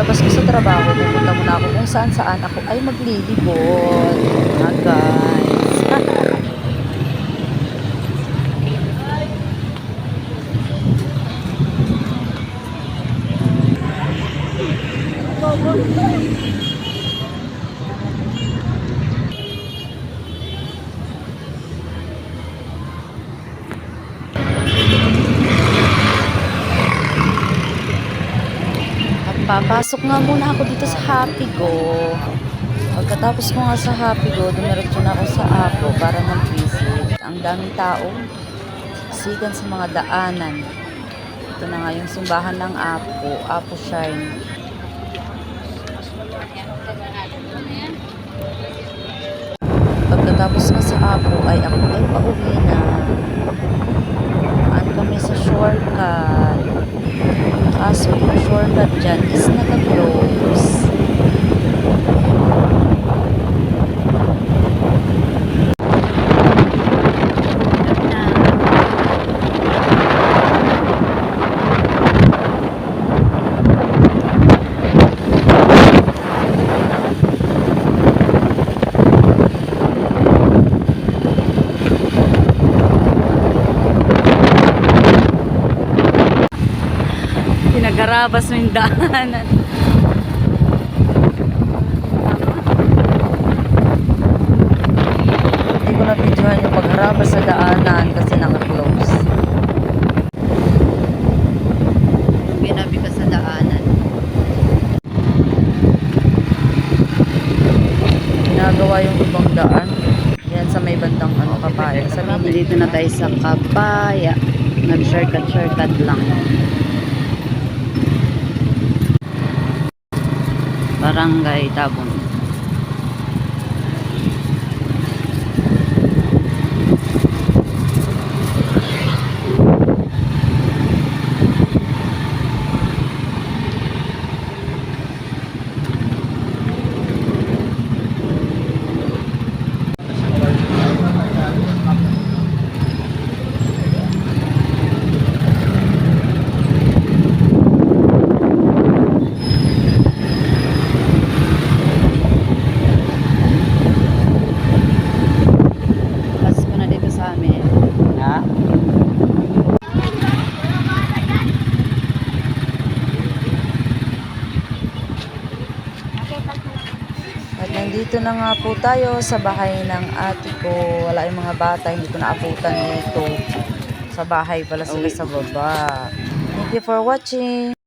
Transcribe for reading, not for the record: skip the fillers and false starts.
pagkalabas ko sa trabaho, pupunta muna ako kung saan saan ako ay maglilibot. Mga guys. At papasok nga muna ako dito sa Happy Go. Pagkatapos ko nga sa Happy Go, dumiretso na ako sa Apo para mag-visit. Ang daming tao, siksikan sa mga daanan. Ito na nga yung simbahan ng Apo, Apo Shrine. Pagkatapos nga sa Apo ay ako ay pauwi na. Dumaan kami sa shortcut. Kaso yung shortcut dyan is naka-close. Pinagharabas mo yung daanan. Hindi ko na-videohan yung pagharabas sa daanan kasi naka-close. Ginabi ka sa daanan. Ginagawa yung ibang daan. Yan sa may bandang Kapaya. Dito na tayo sa Kapaya. Nag-shortcut lang. Barangay Tabon. At nandito na nga po tayo sa bahay ng ate ko. Wala yung mga bata, hindi ko naabutan dito. Sa bahay pala sila sa baba. Thank you for watching.